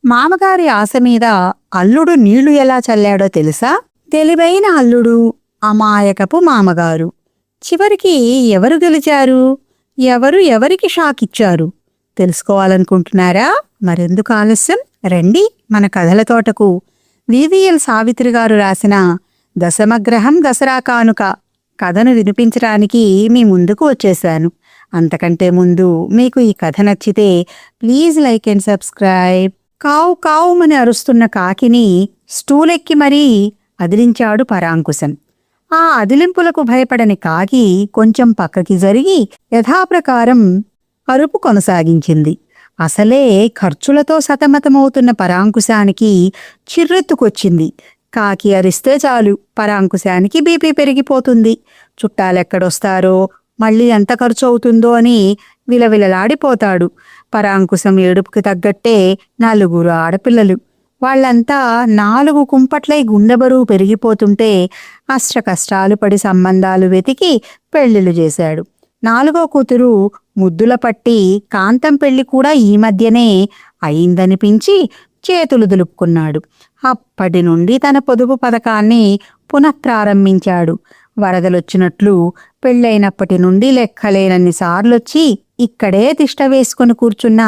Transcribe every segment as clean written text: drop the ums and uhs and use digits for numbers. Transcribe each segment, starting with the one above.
మామగారి ఆశ మీద అల్లుడు నీళ్లు ఎలా చల్లాడో తెలుసా? తెలివైన అల్లుడు, అమాయకపు మామగారు. చివరికి ఎవరు గెలిచారు? ఎవరు ఎవరికి షాకిచ్చారు? తెలుసుకోవాలనుకుంటున్నారా? మరెందుకు ఆలస్యం, రండి మన కథల తోటకు. వివిఎల్ సావిత్రి గారు రాసిన దశమగ్రహం దసరా కానుక కథను వినిపించడానికి మీ ముందుకు వచ్చేశాను. అంతకంటే ముందు మీకు ఈ కథ నచ్చితే ప్లీజ్ లైక్ అండ్ సబ్స్క్రైబ్. కావు కావుమని అరుస్తున్న కాకిని స్టూలెక్కి మరీ అదిలించాడు పరాంకుశం. ఆ అదిలింపులకు భయపడని కాకి కొంచెం పక్కకి జరిగి యథాప్రకారం అరుపు కొనసాగించింది. అసలే ఖర్చులతో సతమతమవుతున్న పరాంకుశానికి చిర్రెత్తుకొచ్చింది. కాకి అరిస్తే చాలు పరాంకుశానికి బీపీ పెరిగిపోతుంది. చుట్టాలెక్కడొస్తారో, మళ్ళీ ఎంత ఖర్చు అవుతుందో అని విలవిలలాడిపోతాడు. పరాంకుశం ఏడుపుకి తగ్గట్టే 4 ఆడపిల్లలు. వాళ్లంతా 4 కుంపట్లై గుండెబరువు పెరిగిపోతుంటే అష్టకష్టాలు పడి సంబంధాలు వెతికి పెళ్లిళ్ళు చేశాడు. 4వ కూతురు ముద్దుల పట్టి కాంతం పెళ్లి కూడా ఈ మధ్యనే అయిందనిపించి చేతులు దులుపుకున్నాడు. అప్పటి నుండి తన పొదుపు పథకాన్ని పునఃప్రారంభించాడు. వరదలొచ్చినట్లు పెళ్ళైనప్పటి నుండి లెక్కలేనన్ని సార్లొచ్చి ఇక్కడే తిష్ట వేసుకుని కూర్చున్న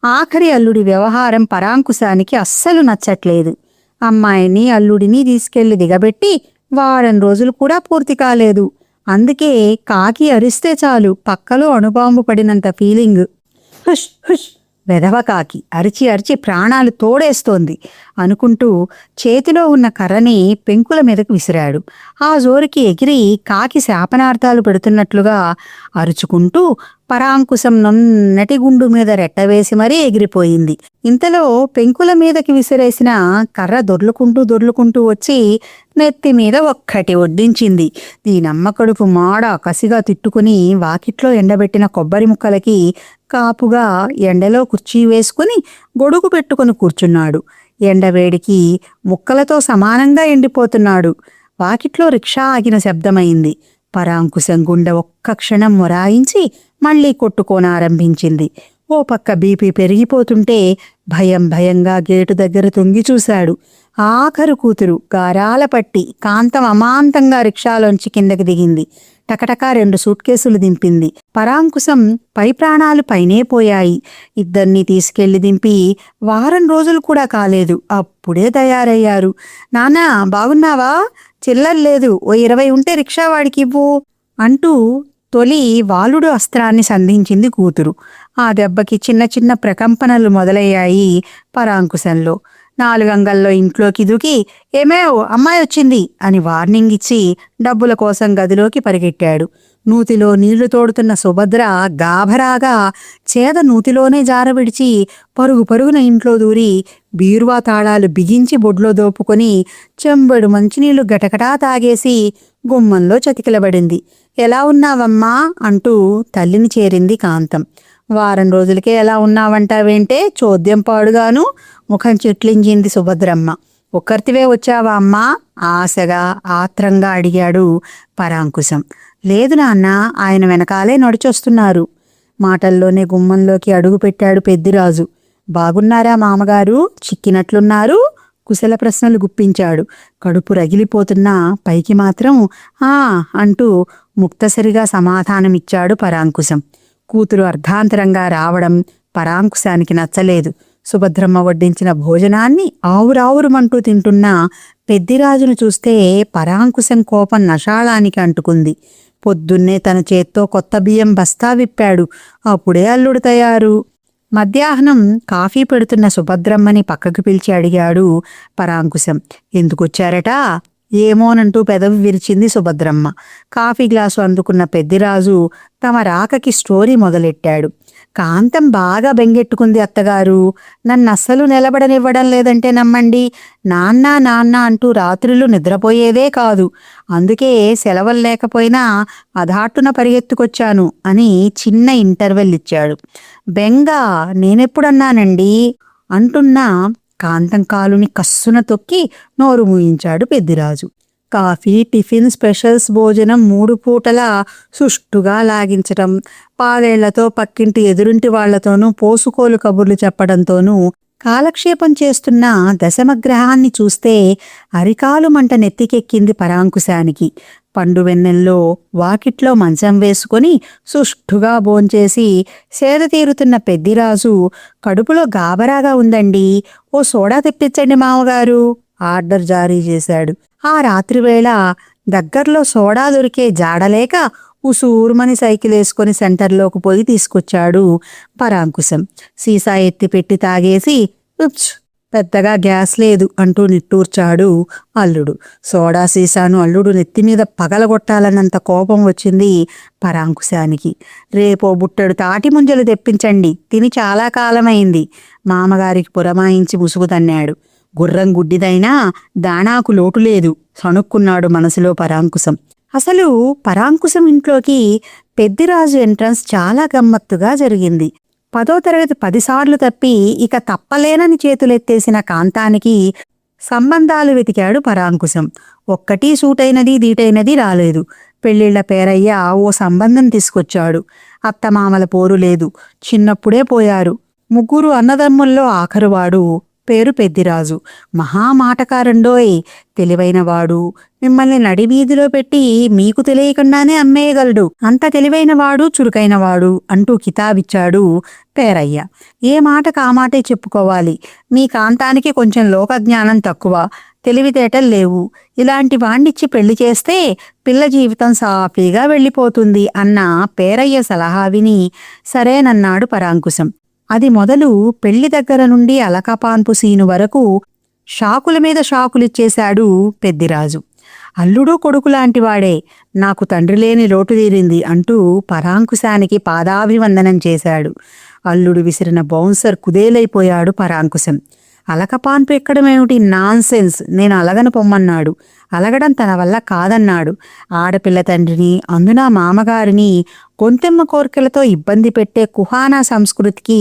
ఆఖరి అల్లుడి వ్యవహారం పరాంకుశానికి అస్సలు నచ్చట్లేదు. అమ్మాయిని అల్లుడిని తీసుకెళ్లి దిగబెట్టి వారం రోజులు కూడా పూర్తి కాలేదు. అందుకే కాకి అరిస్తే చాలు పక్కలో అణుబాంబు పడినంత ఫీలింగ్. హుష్ హుష్, వెధవ కాకి అరిచి అరిచి ప్రాణాలు తోడేస్తోంది అనుకుంటూ చేతిలో ఉన్న కర్రని పెంకుల మీదకు విసిరాడు. ఆ జోరికి ఎగిరి కాకి శాపనార్థాలు పెడుతున్నట్లుగా అరుచుకుంటూ పరాంకుశం నొన్నటి గుండు మీద రెట్టవేసి మరీ ఎగిరిపోయింది. ఇంతలో పెంకుల మీదకి విసిరేసిన కర్ర దొర్లుకుంటూ వచ్చి నెత్తి మీద ఒక్కటి వడ్డించింది. దీనమ్మ కడుపు మాడ కసిగా తిట్టుకుని వాకిట్లో ఎండబెట్టిన కొబ్బరి ముక్కలకి కాపుగా ఎండలో కుర్చీ వేసుకుని గొడుగు పెట్టుకుని కూర్చున్నాడు. ఎండవేడికి ముక్కలతో సమానంగా ఎండిపోతున్నాడు. వాకిట్లో రిక్షా ఆగిన శబ్దమైంది. పరాంకుశం గుండె ఒక్క క్షణం మొరాయించి మళ్లీ కొట్టుకోనారంభించింది. ఓ పక్క బీపీ పెరిగిపోతుంటే భయంగా గేటు దగ్గర తొంగి చూశాడు. ఆఖరు కూతురు గారాల పట్టి కాంతం అమాంతంగా రిక్షాలోంచి కిందకి దిగింది. టకటకా 2 సూట్ కేసులు దింపింది. పరాంకుశం పై ప్రాణాలు పైనే పోయాయి. ఇద్దరినీ తీసుకెళ్లి దింపి వారం రోజులు కూడా కాలేదు, అప్పుడే తయారయ్యారు. నాన్నా బాగున్నావా? చిల్లర్లేదు, ఓ 20 ఉంటే రిక్షావాడికి ఇవ్వు అంటూ తొలి వాలుడు అస్త్రాన్ని సంధించింది కూతురు. ఆ దెబ్బకి చిన్న చిన్న ప్రకంపనలు మొదలయ్యాయి పరాంకుశంలో. 4 అంగల్లో ఇంట్లోకి దూకి ఏమేవ్ అమ్మాయి వచ్చింది అని వార్నింగ్ ఇచ్చి డబ్బుల కోసం గదిలోకి పరిగెట్టాడు. నూతిలో నీళ్లు తోడుతున్న సుభద్ర గాభరాగా చేద నూతిలోనే జారవిడిచి పరుగున ఇంట్లో దూరి బీరువా తాళాలు బిగించి బొడ్లో దోపుకొని చెంబెడు మంచినీళ్లు గటగటా తాగేసి గుమ్మంలో చతికిలబడింది. ఎలా ఉన్నావమ్మా అంటూ తల్లిని చేరింది కాంతం. వారం రోజులకే ఎలా ఉన్నావంటావేంటే చోద్యం పాడుగాను ముఖం చిట్లించింది సుభద్రమ్మ. ఒక్కర్తివే వచ్చావా అమ్మా? ఆశగా ఆత్రంగా అడిగాడు పరాంకుశం. లేదు నాన్న, ఆయన వెనకాలే నడిచొస్తున్నారు. మాటల్లోనే గుమ్మంలోకి అడుగుపెట్టాడు పెద్దిరాజు. బాగున్నారా మామగారు? చిక్కినట్లున్నారు? కుశల ప్రశ్నలు గుప్పించాడు. కడుపు రగిలిపోతున్నా పైకి మాత్రం ఆ అంటూ ముక్తసరిగా సమాధానమిచ్చాడు పరాంకుశం. కూతురు అర్ధాంతరంగా రావడం పరాంకుశానికి నచ్చలేదు. సుభద్రమ్మ వడ్డించిన భోజనాన్ని ఆవురావురుమంటూ తింటున్న పెద్దిరాజును చూస్తే పరాంకుశం కోపం నషాళానికి అంటుకుంది. పొద్దున్నే తన చేత్తో కొత్త బియ్యం బస్తా విప్పాడు. అప్పుడే అల్లుడు తయారు. మధ్యాహ్నం కాఫీ పెడుతున్న సుభద్రమ్మని పక్కకు పిలిచి అడిగాడు పరాంకుశం. ఎందుకొచ్చారట? ఏమోనంటూ పెదవి విరిచింది సుభద్రమ్మ. కాఫీ గ్లాసు అందుకున్న పెద్దిరాజు తమ రాకకి స్టోరీ మొదలెట్టాడు. కాంతం బాగా బెంగెట్టుకుంది అత్తగారు. నన్నస్సలు నిలబడనివ్వడం లేదంటే నమ్మండి. నాన్న అంటూ రాత్రులు నిద్రపోయేదే కాదు. అందుకే సెలవులు లేకపోయినా అధాట్టున పరిగెత్తుకొచ్చాను అని చిన్న ఇంటర్వెల్ ఇచ్చాడు. బెంగ నేనెప్పుడన్నానండి అంటున్నా కాంతం కాలుని కస్సున తొక్కి నోరు మూయించాడు పెద్దిరాజు. కాఫీ, టిఫిన్, స్పెషల్స్ భోజనం 3 పూటలా సుష్టుగా లాగించటం, పాలేళ్లతో పక్కింటి ఎదురింటి వాళ్లతోనూ పోసుకోలు కబుర్లు చెప్పడంతోనూ కాలక్షేపం చేస్తున్న దశమగ్రహాన్ని చూస్తే అరికాలు మంట నెత్తికెక్కింది పరాంకుశానికి. పండు వెన్నెల్లో వాకిట్లో మంచం వేసుకొని సుష్ఠుగా భోంచేసి సేద తీరుతున్న పెద్దిరాజు కడుపులో గాబరాగా ఉందండి, ఓ సోడా తెప్పించండి మామగారు ఆర్డర్ జారీ చేశాడు. ఆ రాత్రివేళ దగ్గర్లో సోడా దొరికే జాడలేక ఉసూరుమని సైకిలేసుకొని సెంటర్లోకి పోయి తీసుకొచ్చాడు పరాంకుశం. సీసా ఎత్తిపెట్టి తాగేసి ఉప్చ్, పెద్దగా గ్యాస్ లేదు అంటూ నిట్టూర్చాడు అల్లుడు. సోడా సీసాను అల్లుడు నెత్తిమీద పగలగొట్టాలన్నంత కోపం వచ్చింది పరాంకుశానికి. రేపో బుట్టెడు తాటి ముంజలు తెప్పించండి, తిని చాలా కాలమైంది మామగారికి పురమాయించి ముసుగు తన్నాడు. గుర్రం గుడ్డిదైనా దాణాకు లోటు లేదు సణుక్కున్నాడు మనసులో పరాంకుశం. అసలు పరాంకుశం ఇంట్లోకి పెద్దిరాజు ఎంట్రన్స్ చాలా గమ్మత్తుగా జరిగింది. 10వ తరగతి 10 సార్లు తప్పి ఇక తప్పలేనని చేతులెత్తేసిన కాంతానికి సంబంధాలు వెతికాడు పరాంకుశం. ఒక్కటీ సూటైనది దీటైనది రాలేదు. పెళ్ళిళ్ల పేరయ్య ఓ సంబంధం తీసుకొచ్చాడు. అత్తమామల పోరు లేదు, చిన్నప్పుడే పోయారు. 3 అన్నదమ్ముల్లో ఆఖరువాడు, పేరు పెద్దిరాజు. మహామాటకారండోయ్, తెలివైనవాడు, మిమ్మల్ని నడివీధిలో పెట్టి మీకు తెలియకుండానే అమ్మేయగలడు, అంత తెలివైనవాడు చురుకైనవాడు అంటూ కితాబిచ్చాడు పేరయ్య. ఏ మాటకు ఆ మాటే చెప్పుకోవాలి. మీ కాంతానికి కొంచెం లోకజ్ఞానం తక్కువ, తెలివితేటలు లేవు. ఇలాంటి వాణ్ణిచ్చి పెళ్లి చేస్తే పిల్ల జీవితం సాఫీగా వెళ్ళిపోతుంది అన్న పేరయ్య సలహా విని సరేనన్నాడు పరాంకుశం. అది మొదలు పెళ్లి దగ్గర నుండి అలకపాన్పు సీను వరకు షాకుల మీద షాకులిచ్చేశాడు పెద్దిరాజు. అల్లుడు కొడుకులాంటివాడే, నాకు తండ్రి లేని లోటు తీరింది అంటూ పరాంకుశానికి పాదాభివందనం చేశాడు. అల్లుడు విసిరిన బౌన్సర్ కుదేలైపోయాడు పరాంకుశం. అలకపాన్పు ఎక్కడమేమిటి, నాన్సెన్స్, నేను అలగను పొమ్మన్నాడు. అలగడం తన వల్ల కాదన్నాడు. ఆడపిల్ల తండ్రిని, అందున మామగారిని గొంతెమ్మ కోర్కెలతో ఇబ్బంది పెట్టే కుహానా సంస్కృతికి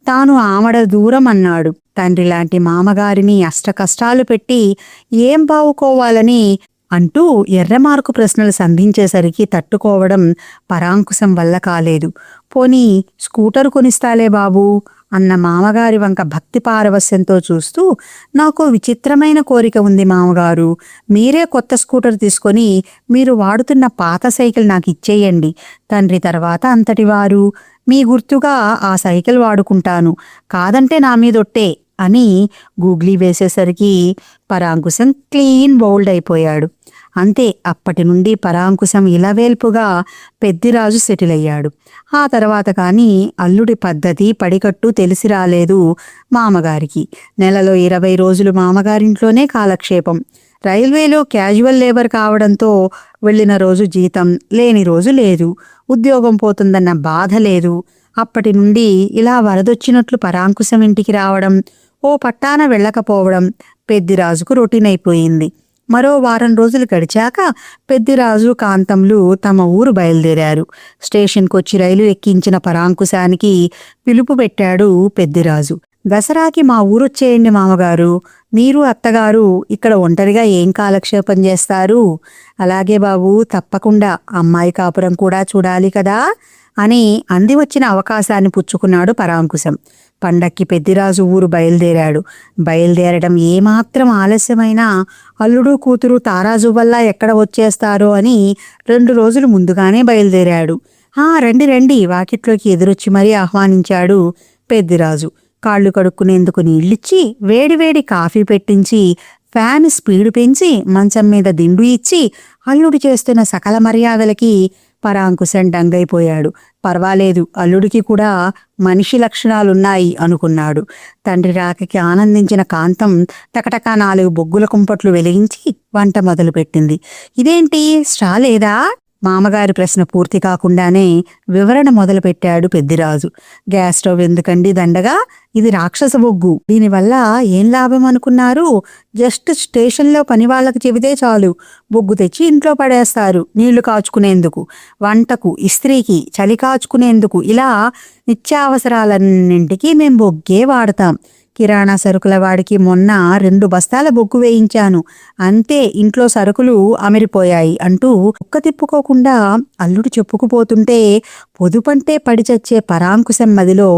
తాను ఆమడ దూరం అన్నాడు. తండ్రి లాంటి మామగారిని అష్టకష్టాలు పెట్టి ఏం బావుకోవాలని అంటూ ఎర్రమార్కు ప్రశ్నలు సంధించేసరికి తట్టుకోవడం పరాంకుశం వల్ల కాలేదు. పోనీ స్కూటర్ కొనిస్తాలే బాబూ అన్న మామగారి వంక భక్తి పారవస్యంతో చూస్తూ, నాకు విచిత్రమైన కోరిక ఉంది మామగారు, మీరే కొత్త స్కూటర్ తీసుకొని మీరు వాడుతున్న పాత సైకిల్ నాకు ఇచ్చేయండి. తండ్రి తర్వాత అంతటివారు, మీ గుర్తుగా ఆ సైకిల్ వాడుకుంటాను, కాదంటే నా మీదొట్టే అని గూగ్లీ వేసేసరికి పరాంకుశం క్లీన్ బౌల్డ్ అయిపోయాడు. అంతే, అప్పటి నుండి పరాంకుశం ఇలవేల్పుగా పెద్దిరాజు సెటిల్ అయ్యాడు. ఆ తర్వాత కానీ అల్లుడి పద్ధతి పడికట్టు తెలిసి రాలేదు మామగారికి. నెలలో 20 రోజులు మామగారింట్లోనే కాలక్షేపం. రైల్వేలో క్యాజువల్ లేబర్ కావడంతో వెళ్ళిన రోజు జీతం, లేని రోజు లేదు. ఉద్యోగం పోతుందన్న బాధ లేదు. అప్పటి నుండి ఇలా వరదొచ్చినట్లు పరాంకుశం ఇంటికి రావడం, ఓ పట్టాన వెళ్ళకపోవడం పెద్దిరాజుకు రొటీన్ అయిపోయింది. మరో వారం రోజులు గడిచాక పెద్దిరాజు కాంతమ్లు తమ ఊరు బయలుదేరారు. స్టేషన్కొచ్చి రైలు ఎక్కించిన పరాంకుశానికి పిలుపు పెట్టాడు పెద్దిరాజు. దసరాకి మా ఊరొచ్చేయండి మామగారు, మీరు అత్తగారు ఇక్కడ ఒంటరిగా ఏం కాలక్షేపం చేస్తారు? అలాగే బాబు, తప్పకుండా, అమ్మాయి కాపురం కూడా చూడాలి కదా అని అంది వచ్చిన అవకాశాన్ని పుచ్చుకున్నాడు పరాంకుశం. పండక్కి పెద్దిరాజు ఊరు బయలుదేరాడు. బయలుదేరడం ఏమాత్రం ఆలస్యమైనా అల్లుడు కూతురు తారాజు వల్ల ఎక్కడ వచ్చేస్తారో అని 2 రోజులు ముందుగానే బయలుదేరాడు. రండి రండి వాకిట్లోకి ఎదురొచ్చి మరీ ఆహ్వానించాడు పెద్దిరాజు. కాళ్ళు కడుక్కునేందుకు నీళ్ళిచ్చి, వేడివేడి కాఫీ పెట్టించి, ఫ్యాన్ స్పీడు పెంచి, మంచం మీద దిండు ఇచ్చి, అల్లుడు చేస్తున్న సకల మర్యాదలకి పరాంకుశం డంగైపోయాడు. పర్వాలేదు, అల్లుడికి కూడా మనిషి లక్షణాలున్నాయి అనుకున్నాడు. తండ్రి రాకకి ఆనందించిన కాంతం టకటకా 4 బొగ్గుల కుంపట్లు వెలిగించి వంట మొదలుపెట్టింది. ఇదేంటి, స్ట్రా లేదా? మామగారి ప్రశ్న పూర్తి కాకుండానే వివరణ మొదలుపెట్టాడు పెద్దిరాజు. గ్యాస్ స్టవ్ ఎందుకండి దండగా, ఇది రాక్షస బొగ్గు, దీనివల్ల ఏం లాభం అనుకున్నారు? జస్ట్ స్టేషన్లో పని వాళ్ళకి చెబితే చాలు, బొగ్గు తెచ్చి ఇంట్లో పడేస్తారు. నీళ్లు కాచుకునేందుకు, వంటకు, ఇస్త్రీకి, చలి కాచుకునేందుకు, ఇలా నిత్యావసరాలన్నింటికీ మేం బొగ్గే వాడతాం. కిరాణా సరుకుల వాడికి మొన్న 2 బస్తాల బొగ్గు వేయించాను, అంతే, ఇంట్లో సరుకులు అమిరిపోయాయి అంటూ ఒక్క తిప్పుకోకుండా అల్లుడు చెప్పుకుపోతుంటే పొదుపంటే పడిచచ్చే పరాంకుశం మదిలో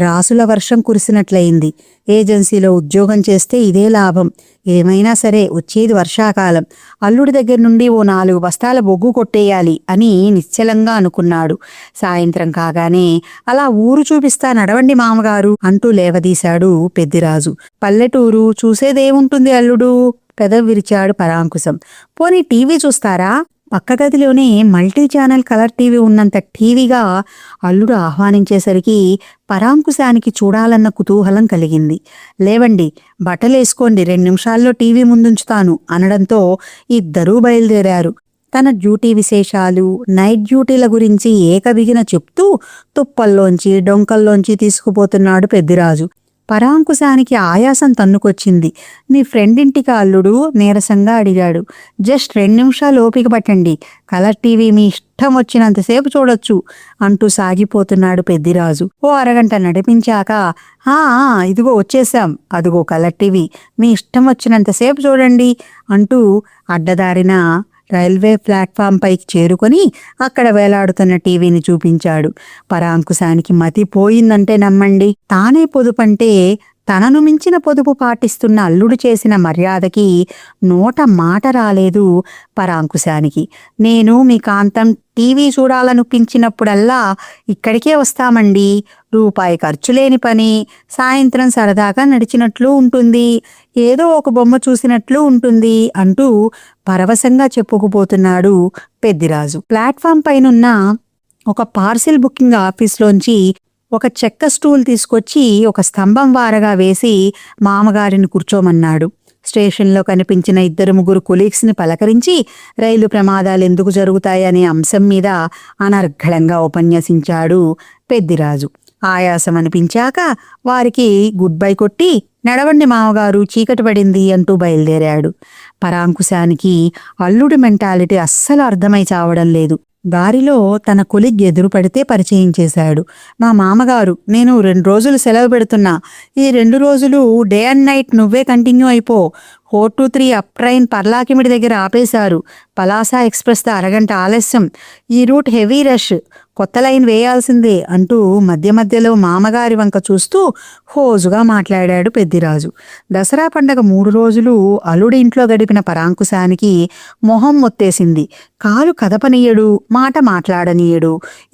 రాసుల వర్షం కురిసినట్లయింది. ఏజెన్సీలో ఉద్యోగం చేస్తే ఇదే లాభం. ఏమైనా సరే వచ్చేది వర్షాకాలం. అల్లుడి దగ్గర నుండి ఓ 4 బస్తాల బొగ్గు కొట్టేయాలి అని నిశ్చలంగా అనుకున్నాడు. సాయంత్రం కాగానే అలా ఊరు చూపిస్తా నడవండి మామగారు అంటూ లేవదీశాడు పెద్దిరాజు. పల్లెటూరు చూసేదేముంటుంది అల్లుడు? పెదవి విరిచాడు పరాంకుశం. పోనీ టీవీ చూస్తారా? పక్క గదిలోనే మల్టీ ఛానల్ కలర్ టీవీ ఉన్నంత టీవీగా అల్లుడు ఆహ్వానించేసరికి పరాంకుశానికి చూడాలన్న కుతూహలం కలిగింది. లేవండి, బట్టలేసుకోండి, 2 నిమిషాల్లో టీవీ ముందుంచుతాను అనడంతో ఇద్దరూ బయలుదేరారు. తన డ్యూటీ విశేషాలు, నైట్ డ్యూటీల గురించి ఏకబిగిన చెప్తూ తుప్పల్లోంచి డొంకల్లోంచి తీసుకుపోతున్నాడు పెద్దిరాజు. పరాంకుశానికి ఆయాసం తన్నుకొచ్చింది. మీ ఫ్రెండ్ ఇంటికి అల్లుడు? నీరసంగా అడిగాడు. జస్ట్ 2 నిమిషాలు ఓపిక పట్టండి, కలర్ టీవీ మీ ఇష్టం వచ్చినంతసేపు చూడొచ్చు అంటూ సాగిపోతున్నాడు పెద్దిరాజు. ఓ అరగంట నడిపించాక, ఇదిగో వచ్చేసాం, అదిగో కలర్ టీవీ, మీ ఇష్టం వచ్చినంతసేపు చూడండి అంటూ అడ్డదారిన రైల్వే ప్లాట్ఫామ్ పైకి చేరుకొని అక్కడ వేలాడుతున్న టీవీని చూపించాడు. పరాంకుశానికి మతి పోయిందంటే నమ్మండి. తానే పొదుపంటే తనను మించిన పొదుపు పాటిస్తున్న అల్లుడు చేసిన మర్యాదకి నోట మాట రాలేదు పరాంకుశానికి. నేను మీ కాంతం టీవీ చూడాలనిపించినప్పుడల్లా ఇక్కడికే వస్తామండి. రూపాయి ఖర్చు లేని పని, సాయంత్రం సరదాగా నడిచినట్లు ఉంటుంది, ఏదో ఒక బొమ్మ చూసినట్లు ఉంటుంది అంటూ పరవశంగా చెప్పుకుపోతున్నాడు పెద్దిరాజు. ప్లాట్ఫామ్ పైనున్న ఒక పార్సిల్ బుకింగ్ ఆఫీస్లోంచి ఒక చెక్క స్టూల్ తీసుకొచ్చి ఒక స్తంభం వారగా వేసి మామగారిని కూర్చోమన్నాడు. స్టేషన్లో కనిపించిన 2-3 కొలీగ్స్ని పలకరించి రైలు ప్రమాదాలు ఎందుకు జరుగుతాయనే అంశం మీద అనర్ఘళంగా ఉపన్యసించాడు పెద్దిరాజు. ఆయాసం అనిపించాక వారికి గుడ్ బై కొట్టి, నడవండి మామగారు, చీకటి పడింది అంటూ బయలుదేరాడు. పరాంకుశానికి అల్లుడి మెంటాలిటీ అస్సలు అర్థమై చావడం లేదు. దారిలో తన కొలిగ్ ఎదురు పడితే పరిచయం చేశాడు. మా మామగారు, నేను 2 రోజులు సెలవు పెడుతున్నా, ఈ 2 రోజులు డే అండ్ నైట్ నువ్వే కంటిన్యూ అయిపో. 4-3 అప్ ట్రైన్ పర్లాకిమిడి దగ్గర ఆపేశారు. పలాసా ఎక్స్ప్రెస్ అరగంట ఆలస్యం. ఈ రూట్ హెవీ రష్, కొత్త లైన్ వేయాల్సిందే అంటూ మధ్య మధ్యలో మామగారి వంక చూస్తూ హోజుగా మాట్లాడాడు పెద్దిరాజు. దసరా పండగ 3 రోజులు అల్లుడి ఇంట్లో గడిపిన పరాంకుశానికి మొహం మొత్తేసింది. కాలు కదపనీయడు, మాట మాట్లాడనీయడు,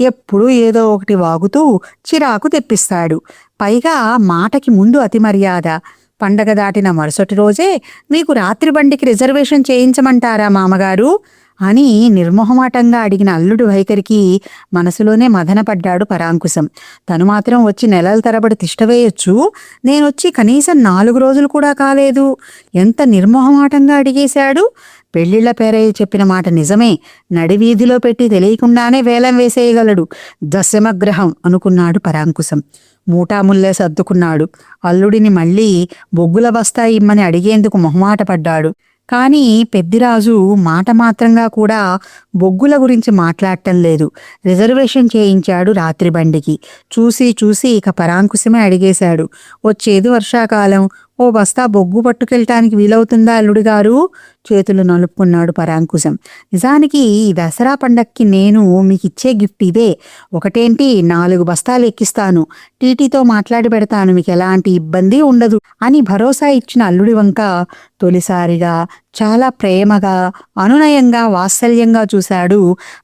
ఎప్పుడూ ఏదో ఒకటి వాగుతూ చిరాకు తెప్పిస్తాడు. పైగా మాటకి ముందు అతి మర్యాద. పండగ దాటిన మరుసటి రోజే మీకు రాత్రి బండికి రిజర్వేషన్ చేయించమంటారా మామగారు అని నిర్మోహమాటంగా అడిగిన అల్లుడి వైఖరికి మనసులోనే మదనపడ్డాడు పరాంకుశం. తను మాత్రం వచ్చి నెలల తరబడి తిష్టవేయొచ్చు, నేనొచ్చి కనీసం 4 రోజులు కూడా కాలేదు. ఎంత నిర్మోహమాటంగా అడిగేశాడు. పెళ్లిళ్ల పేరయ్య చెప్పిన మాట నిజమే, నడివీధిలో పెట్టి తెలియకుండానే వేలం వేసేయగలడు. దశమగ్రహం అనుకున్నాడు పరాంకుశం. మూటాముల్లే సర్దుకున్నాడు. అల్లుడిని మళ్ళీ బొగ్గుల బస్తా ఇమ్మని అడిగేందుకు మొహమాట పడ్డాడు. కానీ పెద్దిరాజు మాట మాత్రంగా కూడా బొగ్గుల గురించి మాట్లాడటం లేదు. రిజర్వేషన్ చేయించాడు రాత్రి బండికి. చూసి ఇక పరాంకుశమే అడిగేశాడు. వచ్చేది వర్షాకాలం, ఓ బస్తా బొగ్గు పట్టుకెళ్ళటానికి వీలవుతుందా అల్లుడి గారు? చేతులు నలుపుకున్నాడు పరాంకుశం. నిజానికి ఈ దసరా పండక్కి నేను మీకిచ్చే గిఫ్ట్ ఇదే. ఒకటేంటి, 4 బస్తాలు ఎక్కిస్తాను, టీటీతో మాట్లాడి పెడతాను, మీకు ఎలాంటి ఇబ్బంది ఉండదు అని భరోసా ఇచ్చిన అల్లుడి వంక తొలిసారిగా చాలా ప్రేమగా, అనునయంగా, వాత్సల్యంగా చూశాడు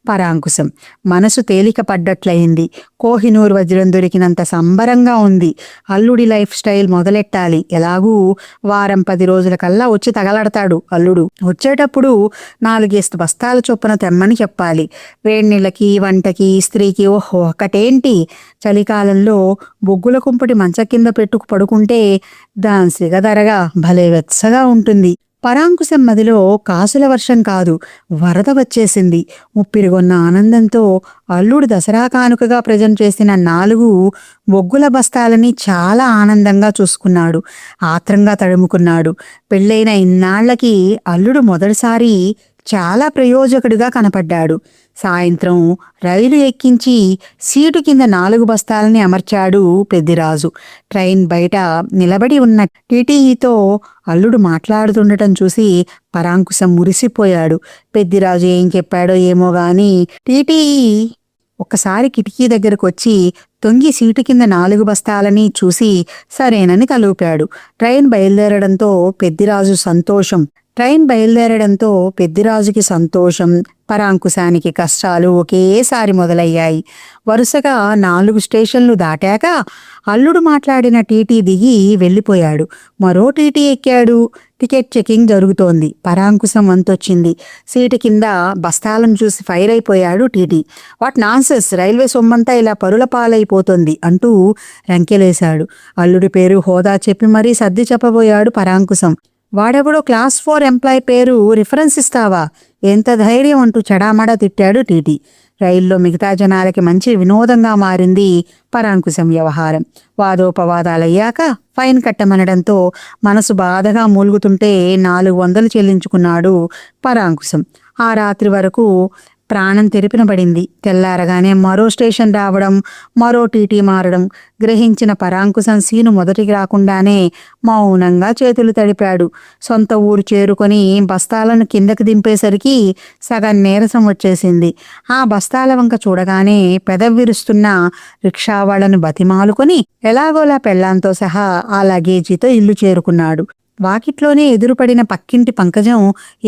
పరాంకుశం. మనసు తేలిక పడ్డట్లయింది. కోహినూర్ వజ్రం దొరికినంత సంబరంగా ఉంది. అల్లుడి లైఫ్ స్టైల్ మొదలెట్టాలి. ఎలాగూ వారం 10 రోజుల కల్లా వచ్చి తగలడతాడు అల్లుడు. వచ్చేటప్పుడు 4 బస్తాల చొప్పున తెమ్మని చెప్పాలి. వేడినీళ్ళకి, వంటకి, ఇస్త్రీకి. ఓహో, ఒకటేంటి, చలికాలంలో బొగ్గుల కుంపటి మంచ కింద పెట్టుకు పడుకుంటే దాని సిగదరగా భలే వెచ్చగా ఉంటుంది. పరాంకుశం మదిలో కాసుల వర్షం కాదు, వరద వచ్చేసింది. ముప్పిరిగొన్న ఆనందంతో అల్లుడు దసరా కానుకగా ప్రజెంట్ చేసిన 4 బొగ్గుల బస్తాలని చాలా ఆనందంగా చూసుకున్నాడు. ఆత్రంగా తడుముకున్నాడు. పెళ్ళైన ఇన్నాళ్లకి అల్లుడు మొదటిసారి చాలా ప్రయోజకుడిగా కనపడ్డాడు. సాయంత్రం రైలు ఎక్కించి సీటు కింద 4 బస్తాలని అమర్చాడు పెద్దిరాజు. ట్రైన్ బయట నిలబడి ఉన్న టీటీఈతో అల్లుడు మాట్లాడుతుండటం చూసి పరాంకుశం మురిసిపోయాడు. పెద్దిరాజు ఏం చెప్పాడో ఏమో గాని టీటీఈ ఒక్కసారి కిటికీ దగ్గరకు వచ్చి తొంగి సీటు కింద 4 బస్తాలని చూసి సరేనని తలూపాడు. ట్రైన్ బయలుదేరడంతో పెద్దిరాజుకి సంతోషం, పరాంకుశానికి కష్టాలు ఒకేసారి మొదలయ్యాయి. వరుసగా 4 స్టేషన్లు దాటాక అల్లుడు మాట్లాడిన టీటీ దిగి వెళ్ళిపోయాడు. మరో టీటీ ఎక్కాడు. టికెట్ చెకింగ్ జరుగుతోంది. పరాంకుశం వంతొచ్చింది. సీటు కింద బస్తాలను చూసి ఫైర్ అయిపోయాడు టీటీ. వాట్ నాన్సెన్స్, రైల్వే సొమ్మంతా ఇలా పరుల పాలైపోతుంది అంటూ రంకెలేశాడు. అల్లుడి పేరు హోదా చెప్పి మరీ సర్ది చెప్పబోయాడు పరాంకుశం. వాడెవడో క్లాస్ 4 ఎంప్లాయ్ పేరు రిఫరెన్స్ ఇస్తావా, ఎంత ధైర్యం అంటూ చెడామడా తిట్టాడు టీటీ. రైల్లో మిగతా జనాలకి మంచి వినోదంగా మారింది పరాంకుశం వ్యవహారం. వాదోపవాదాలయ్యాక ఫైన్ కట్టమనడంతో మనసు బాధగా మూలుగుతుంటే 400 చెల్లించుకున్నాడు పరాంకుశం. ఆ రాత్రి వరకు ప్రాణం తెరిపినబడింది. తెల్లారగానే మరో స్టేషన్ రావడం, మరో టీటీ మారడం గ్రహించిన పరాంకుశం సీను మొదటికి రాకుండానే మౌనంగా చేతులు తడిపాడు. సొంత ఊరు చేరుకొని బస్తాలను కిందకి దింపేసరికి సగం నీరసం వచ్చేసింది. ఆ బస్తాల వంక చూడగానే పెదవిరుస్తున్న రిక్షావాళ్లను బతిమాలుకొని ఎలాగోలా పెళ్లాంతో సహా ఆ లగేజీతో ఇల్లు చేరుకున్నాడు. వాకిట్లోనే ఎదురుపడిన పక్కింటి పంకజం,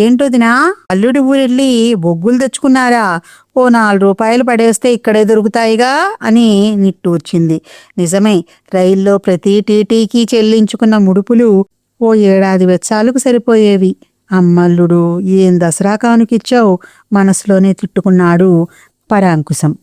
ఏంటోదినా అల్లుడి ఊరెళ్ళి బొగ్గులు తెచ్చుకున్నారా, ఓ 4 రూపాయలు పడేస్తే ఇక్కడే దొరుకుతాయిగా అని నిట్టూర్చింది. నిజమే, రైల్లో ప్రతి టీటీకి చెల్లించుకున్న ముడుపులు ఓ 7 వెచ్చాలకు సరిపోయేవి. అమ్మల్లుడు, ఏం దసరా కానుకిచ్చావు, మనసులోనే తిట్టుకున్నాడు పరాంకుశం.